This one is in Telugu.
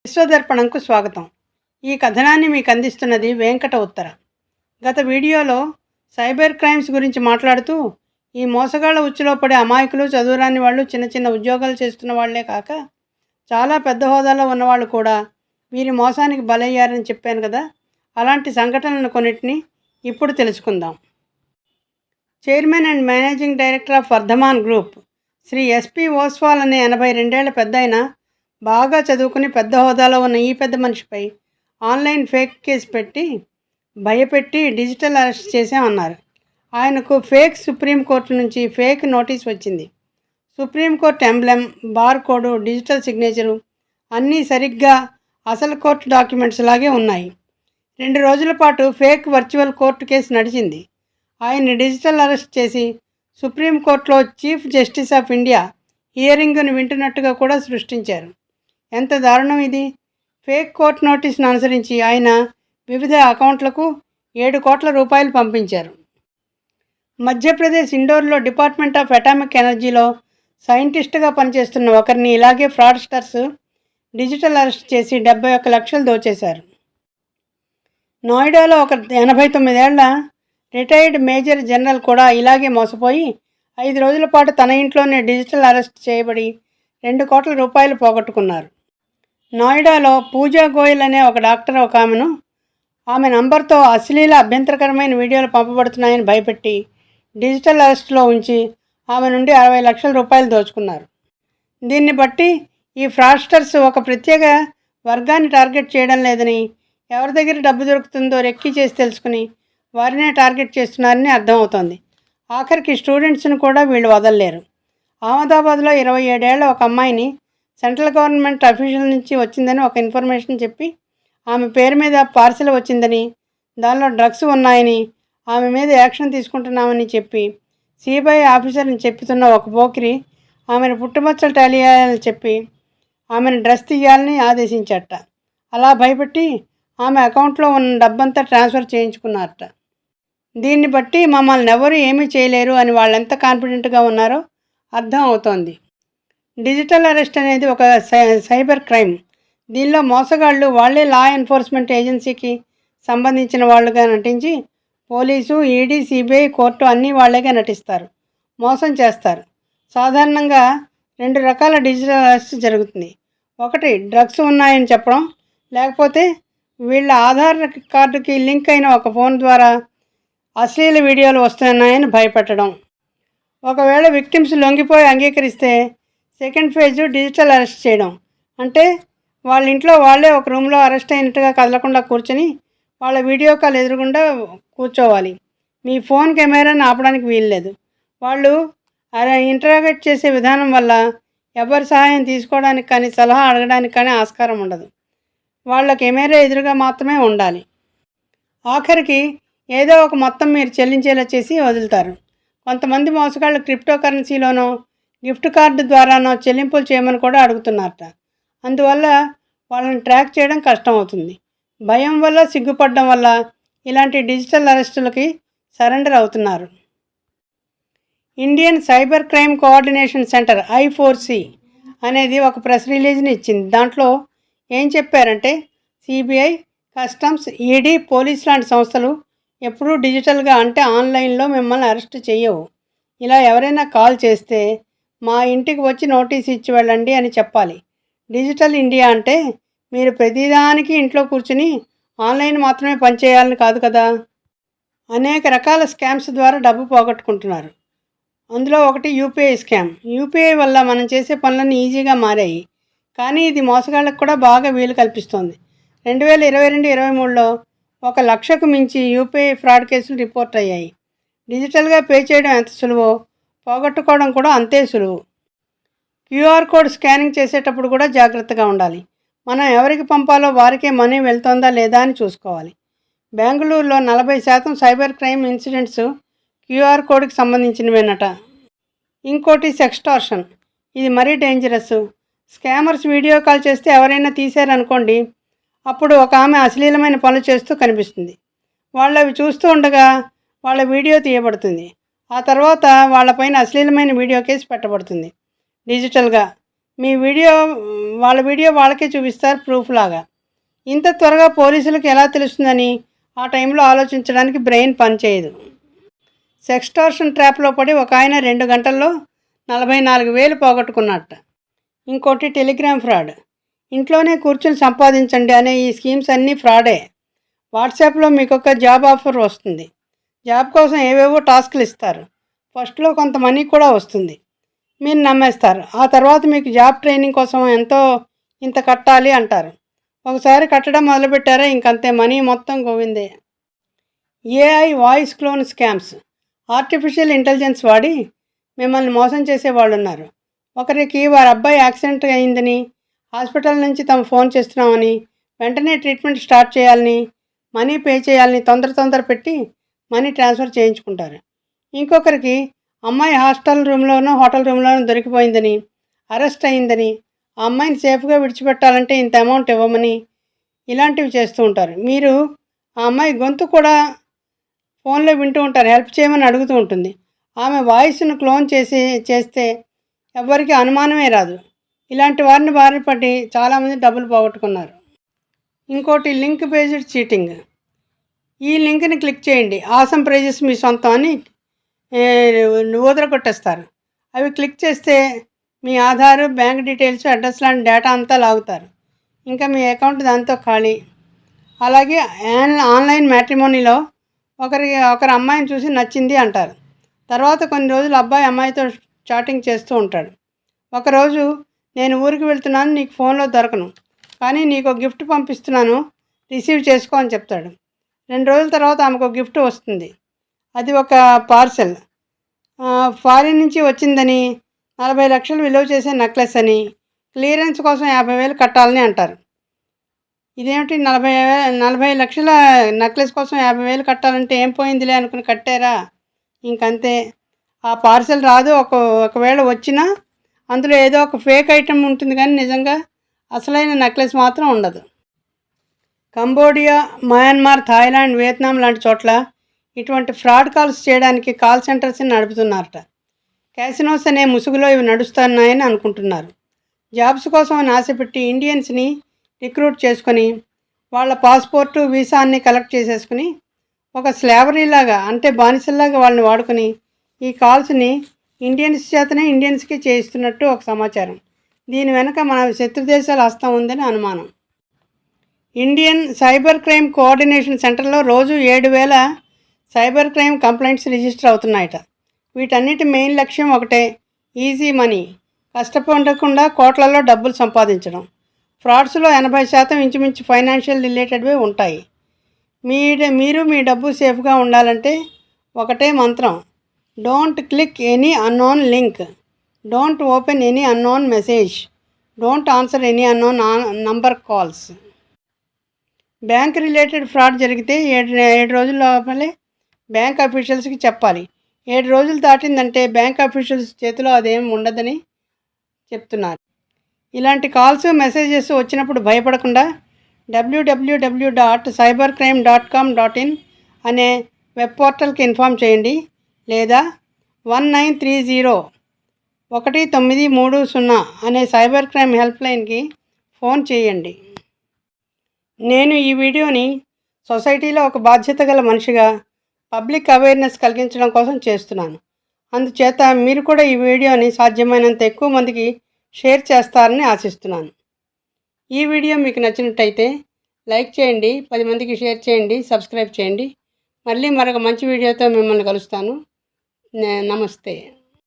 విశ్వదర్పణంకు స్వాగతం. ఈ కథనాన్ని మీకు అందిస్తున్నది వెంకట ఉత్తర. గత వీడియోలో సైబర్ క్రైమ్స్ గురించి మాట్లాడుతూ ఈ మోసగాళ్ల ఉచ్చులో పడే అమాయకులు, చదువురాని వాళ్ళు, చిన్న చిన్న ఉద్యోగాలు చేస్తున్న వాళ్లే కాక చాలా పెద్ద హోదాలో ఉన్నవాళ్ళు కూడా వీరి మోసానికి బలయ్యారని చెప్పాను కదా. అలాంటి సంఘటనలను కొన్నిటిని ఇప్పుడు తెలుసుకుందాం. Chairman and managing director of Vardhman group Shri S P Oswal అనే 82 ఏళ్ల పెద్దాయన బాగా చదువుకుని పెద్ద హోదాలో ఉన్న ఈ పెద్ద మనిషిపై ఆన్లైన్ ఫేక్ కేసు పెట్టి భయపెట్టి డిజిటల్ అరెస్ట్ చేశామన్నారు. ఆయనకు ఫేక్ సుప్రీంకోర్టు నుంచి ఫేక్ నోటీస్ వచ్చింది. Supreme court emblem, bar code, digital signature అన్నీ సరిగ్గా అసలు కోర్టు డాక్యుమెంట్స్ లాగే ఉన్నాయి. 2 రోజుల పాటు ఫేక్ వర్చువల్ కోర్టు కేసు నడిచింది. ఆయన్ని డిజిటల్ అరెస్ట్ చేసి సుప్రీంకోర్టులో చీఫ్ జస్టిస్ ఆఫ్ ఇండియా హియరింగ్ను వింటున్నట్టుగా కూడా సృష్టించారు. ఎంత దారుణం ఇది! ఫేక్ కోర్టు నోటీసును అనుసరించి ఆయన వివిధ అకౌంట్లకు 7 కోట్ల రూపాయలు పంపించారు. మధ్యప్రదేశ్ ఇండోర్లో డిపార్ట్మెంట్ ఆఫ్ అటామిక్ ఎనర్జీలో సైంటిస్టుగా పనిచేస్తున్న ఒకరిని ఇలాగే ఫ్రాడ్స్టర్స్ డిజిటల్ అరెస్ట్ చేసి 71 లక్షలు దోచేశారు. నోయిడాలో ఒక 89 ఏళ్ల రిటైర్డ్ మేజర్ జనరల్ కూడా ఇలాగే మోసపోయి 5 రోజుల పాటు తన ఇంట్లోనే డిజిటల్ అరెస్ట్ చేయబడి 2 కోట్ల రూపాయలు పోగొట్టుకున్నారు. నోయిడాలో పూజా గోయల్ అనే ఒక డాక్టర్ ఒక ఆమె నంబర్తో అశ్లీల అభ్యంతరకరమైన వీడియోలు పంపబడుతున్నాయని భయపెట్టి డిజిటల్ అరెస్ట్లో ఉంచి ఆమె నుండి 60 లక్షల రూపాయలు దోచుకున్నారు. దీన్ని బట్టి ఈ ఫ్రాడ్స్టర్స్ ఒక ప్రత్యేక వర్గాన్ని టార్గెట్ చేయడం లేదని, ఎవరి దగ్గర డబ్బు దొరుకుతుందో రెక్కి చేసి తెలుసుకుని వారినే టార్గెట్ చేస్తున్నారని అర్థమవుతోంది. ఆఖరికి స్టూడెంట్స్ని కూడా వీళ్ళు వదలలేరు. అహ్మదాబాద్లో 27 ఏళ్ల ఒక అమ్మాయిని సెంట్రల్ గవర్నమెంట్ అఫీషియల్ నుంచి వచ్చిందని ఒక ఇన్ఫర్మేషన్ చెప్పి ఆమె పేరు మీద పార్సిల్ వచ్చిందని, దానిలో డ్రగ్స్ ఉన్నాయని, ఆమె మీద యాక్షన్ తీసుకుంటున్నామని చెప్పి సిబిఐ ఆఫీసర్ని చెప్తున్న ఒక పోకిరి ఆమెను పుట్టుమచ్చలు టాలియాలని చెప్పి ఆమెను డ్రెస్ తీయాలని ఆదేశించట. అలా భయపెట్టి ఆమె అకౌంట్లో ఉన్న డబ్బంతా ట్రాన్స్ఫర్ చేయించుకున్నారట. దీన్ని బట్టి మమ్మల్ని ఎవరు ఏమీ చేయలేరు అని వాళ్ళెంత కాన్ఫిడెంట్గా ఉన్నారో అర్థం అవుతోంది. డిజిటల్ అరెస్ట్ అనేది ఒక సైబర్ క్రైమ్. దీనిలో మోసగాళ్ళు వాళ్లే లా ఎన్ఫోర్స్మెంట్ ఏజెన్సీకి సంబంధించిన వాళ్ళుగా నటించి పోలీసు, ఈడీ, సిబిఐ, కోర్టు అన్నీ వాళ్లేగా నటిస్తారు, మోసం చేస్తారు. సాధారణంగా 2 రకాల డిజిటల్ అరెస్ట్ జరుగుతుంది. ఒకటి డ్రగ్స్ ఉన్నాయని చెప్పడం, లేకపోతే వీళ్ళ ఆధార్ కార్డుకి లింక్ అయిన ఒక ఫోన్ ద్వారా అశ్లీల వీడియోలు వస్తున్నాయని భయపెట్టడం. ఒకవేళ విక్టిమ్స్ లొంగిపోయి అంగీకరిస్తే సెకండ్ ఫేజ్ డిజిటల్ అరెస్ట్ చేయడం. అంటే వాళ్ళ ఇంట్లో వాళ్ళే ఒక రూమ్లో అరెస్ట్ అయినట్టుగా కదలకుండా కూర్చొని వాళ్ళ వీడియో కాల్ ఎదురుగుండా కూర్చోవాలి. మీ ఫోన్ కెమెరాని ఆపడానికి వీల్లేదు. వాళ్ళు ఇంటరాగేట్ చేసే విధానం వల్ల ఎవరి సహాయం తీసుకోవడానికి కానీ సలహా అడగడానికి కానీ ఆస్కారం ఉండదు. వాళ్ళ కెమెరా ఎదురుగా మాత్రమే ఉండాలి. ఆఖరికి ఏదో ఒక మొత్తం మీరు చెల్లించేలా చేసి వదులుతారు. కొంతమంది మోసగాళ్ళు క్రిప్టో కరెన్సీలోనో గిఫ్ట్ కార్డు ద్వారానో చెల్లింపులు చేయమని కూడా అడుగుతున్నారట. అందువల్ల వాళ్ళని ట్రాక్ చేయడం కష్టం అవుతుంది. భయం వల్ల, సిగ్గుపడడం వల్ల ఇలాంటి డిజిటల్ అరెస్టులకి సరెండర్ అవుతున్నారు. Indian cyber crime coordination centre I4C అనేది ఒక ప్రెస్ రిలీజ్ని ఇచ్చింది. దాంట్లో ఏం చెప్పారంటే సిబిఐ, కస్టమ్స్, ఈడీ, పోలీస్ లాంటి సంస్థలు ఎప్పుడూ డిజిటల్గా అంటే ఆన్లైన్లో మిమ్మల్ని అరెస్ట్ చేయవు. ఇలా ఎవరైనా కాల్ చేస్తే మా ఇంటికి వచ్చి నోటీస్ ఇచ్చి వెళ్ళండి అని చెప్పాలి. డిజిటల్ ఇండియా అంటే మీరు ప్రతిదానికి ఇంట్లో కూర్చుని ఆన్లైన్ మాత్రమే పనిచేయాలని కాదు కదా. అనేక రకాల స్కామ్స్ ద్వారా డబ్బు పోగొట్టుకుంటున్నారు. అందులో ఒకటి యూపీఐ స్కామ్. యూపీఐ వల్ల మనం చేసే పనులన్నీ ఈజీగా మారాయి, కానీ ఇది మోసగాళ్ళకు కూడా బాగా వీలు కల్పిస్తోంది. 2022-23లో 1 లక్షకు మించి యూపీఐ ఫ్రాడ్ కేసులు రిపోర్ట్ అయ్యాయి. డిజిటల్గా పే చేయడం ఎంత సులువో పోగొట్టుకోవడం కూడా అంతే సులువు. క్యూఆర్ కోడ్ స్కానింగ్ చేసేటప్పుడు కూడా జాగ్రత్తగా ఉండాలి. మనం ఎవరికి పంపాలో వారికే మనీ వెళ్తుందా లేదా అని చూసుకోవాలి. బెంగళూరులో 40% సైబర్ క్రైమ్ ఇన్సిడెంట్స్ క్యూఆర్ కోడ్కి సంబంధించినవేనట. ఇంకోటి సెక్స్టార్షన్. ఇది మరీ డేంజరస్. స్కామర్స్ వీడియో కాల్ చేస్తే ఎవరైనా తీశారనుకోండి, అప్పుడు ఒక ఆమె అశ్లీలమైన పనులు చేస్తూ కనిపిస్తుంది. వాళ్ళు అవి చూస్తూ ఉండగా వాళ్ళ వీడియో తీయబడుతుంది. ఆ తర్వాత వాళ్ళపైన అశ్లీలమైన వీడియో కేసు పెట్టబడుతుంది డిజిటల్గా. మీ వాళ్ళ వీడియో వాళ్ళకే చూపిస్తారు ప్రూఫ్ లాగా. ఇంత త్వరగా పోలీసులకు ఎలా తెలుస్తుందని ఆ టైంలో ఆలోచించడానికి బ్రెయిన్ పనిచేయదు. సెక్స్టార్షన్ ట్రాప్లో పడి ఒక ఆయన 2 గంటల్లో 44,000 పోగొట్టుకున్నట్ట. ఇంకోటి టెలిగ్రామ్ ఫ్రాడ్. ఇంట్లోనే కూర్చొని సంపాదించండి అనే ఈ స్కీమ్స్ అన్నీ ఫ్రాడే. వాట్సాప్లో మీకు ఒక జాబ్ ఆఫర్ వస్తుంది. జాబ్ కోసం ఏవేవో టాస్క్లు ఇస్తారు. ఫస్ట్లో కొంత మనీ కూడా వస్తుంది. మీరు నమ్మేస్తారు. ఆ తర్వాత మీకు జాబ్ ట్రైనింగ్ కోసం ఇంత కట్టాలి అంటారు. ఒకసారి కట్టడం మొదలుపెట్టారా ఇంకంతే, మనీ మొత్తం గోవిందే. AI voice clone scams. Artificial intelligence వాడి మిమ్మల్ని మోసం చేసేవాళ్ళు ఉన్నారు. ఒకరికి వారి అబ్బాయి యాక్సిడెంట్ అయిందని, హాస్పిటల్ నుంచి తమ ఫోన్ చేస్తున్నామని, వెంటనే ట్రీట్మెంట్ స్టార్ట్ చేయాలని, మనీ పే చేయాలని తొందర పెట్టి మనీ ట్రాన్స్ఫర్ చేయించుకుంటారు. ఇంకొకరికి అమ్మాయి హాస్టల్ రూమ్లోనో హోటల్ రూమ్లోనో దొరికిపోయిందని, అరెస్ట్ అయిందని, ఆ అమ్మాయిని సేఫ్గా విడిచిపెట్టాలంటే ఇంత అమౌంట్ ఇవ్వమని ఇలాంటివి చేస్తూ ఉంటారు. మీరు ఆ అమ్మాయి గొంతు కూడా ఫోన్లో వింటూ ఉంటారు. హెల్ప్ చేయమని అడుగుతూ ఉంటుంది. ఆమె వాయిస్ను క్లోన్ చేస్తే ఎవ్వరికి అనుమానమే రాదు. ఇలాంటి వారిని బారిన పడి చాలామంది డబ్బులు పోగొట్టుకున్నారు. ఇంకోటి లింక్ బేస్డ్ చీటింగ్. ఈ లింక్ని క్లిక్ చేయండి, ఆసమ్ ప్రైజెస్ మీ సొంతం అని ఊదర కొట్టేస్తారు. అవి క్లిక్ చేస్తే మీ ఆధార్, బ్యాంక్ డీటెయిల్స్, అడ్రస్ లాంటి డేటా అంతా లాగుతారు. ఇంకా మీ అకౌంట్ దాంతో ఖాళీ. అలాగే ఆన్లైన్ మ్యాట్రిమోనీలో ఒకరు అమ్మాయిని చూసి నచ్చింది అంటారు. తర్వాత కొన్ని రోజులు అబ్బాయి అమ్మాయితో చాటింగ్ చేస్తూ ఉంటాడు. ఒకరోజు నేను ఊరికి వెళ్తున్నాను, నీకు ఫోన్లో దొరకను, కానీ నీకు ఒక గిఫ్ట్ పంపిస్తున్నాను, రిసీవ్ చేసుకో అని చెప్తాడు. 2 రోజుల తర్వాత ఆమెకు ఒక గిఫ్ట్ వస్తుంది. అది ఒక పార్సెల్. ఫారిన్ నుంచి వచ్చిందని, 40 లక్షలు విలువ చేసే నెక్లెస్ అని, క్లియరెన్స్ కోసం 50,000 కట్టాలని అంటారు. ఇదేమిటి 40 లక్షల నెక్లెస్ కోసం 50,000 కట్టాలంటే ఏం పోయిందిలే అనుకుని కట్టారా? ఇంకంతే. ఆ పార్సెల్ రాదు. ఒకవేళ వచ్చినా అందులో ఏదో ఒక ఫేక్ ఐటెం ఉంటుంది, కానీ నిజంగా అసలైన నెక్లెస్ మాత్రం ఉండదు. కంబోడియా, మయన్మార్, థాయిలాండ్, వియత్నాం లాంటి చోట్ల ఇటువంటి ఫ్రాడ్ కాల్స్ చేయడానికి కాల్ సెంటర్స్ని నడుపుతున్నారట. క్యాసినోస్ అనే ముసుగులో ఇవి నడుస్తున్నాయని అనుకుంటున్నారు. జాబ్స్ కోసం అని ఆశపెట్టి ఇండియన్స్ని రిక్రూట్ చేసుకొని వాళ్ళ పాస్పోర్టు, వీసా అన్ని కలెక్ట్ చేసేసుకుని ఒక స్లేవరీలాగా, అంటే బానిసల్లాగా వాళ్ళని వాడుకొని ఈ కాల్స్ని ఇండియన్స్ చేతనే ఇండియన్స్కి చేయిస్తున్నట్టు ఒక సమాచారం. దీని వెనక మన శత్రు దేశాల హస్తం ఉందని అనుమానం. ఇండియన్ సైబర్ క్రైమ్ కోఆర్డినేషన్ సెంటర్లో రోజు 7,000 సైబర్ క్రైమ్ కంప్లైంట్స్ రిజిస్టర్ అవుతున్నాయట. వీటన్నిటి మెయిన్ లక్ష్యం ఒకటే, ఈజీ మనీ. కష్టపడకుండా కోట్లలో డబ్బులు సంపాదించడం. ఫ్రాడ్స్లో 80% ఇంచుమించు ఫైనాన్షియల్ రిలేటెడ్వే ఉంటాయి. మీరు మీ డబ్బు సేఫ్గా ఉండాలంటే ఒకటే మంత్రం, don't click any unknown link, don't open any unknown message, don't answer any unknown number calls. Bank related fraud జరిగితే 7 రోజుల లోపలే బ్యాంక్ అఫీషియల్స్కి చెప్పాలి. 7 రోజులు దాటిందంటే బ్యాంక్ అఫీషియల్స్ చేతిలో అదేం ఉండదని చెప్తున్నారు. ఇలాంటి కాల్స్, మెసేజెస్ వచ్చినప్పుడు భయపడకుండా www.cybercrime.com.in అనే వెబ్ పోర్టల్కి ఇన్ఫామ్ చేయండి, లేదా 1930 అనే సైబర్ క్రైమ్ హెల్ప్ లైన్కి ఫోన్ చేయండి. నేను ఈ వీడియోని సొసైటీలో ఒక బాధ్యత గల మనిషిగా పబ్లిక్ అవేర్నెస్ కలిగించడం కోసం చేస్తున్నాను. అందుచేత మీరు కూడా ఈ వీడియోని సాధ్యమైనంత ఎక్కువ మందికి షేర్ చేస్తారని ఆశిస్తున్నాను. ఈ వీడియో మీకు నచ్చినట్టయితే లైక్ చేయండి, 10 మందికి షేర్ చేయండి, సబ్స్క్రైబ్ చేయండి. మళ్ళీ మరొక మంచి వీడియోతో మిమ్మల్ని కలుస్తాను. నమస్తే.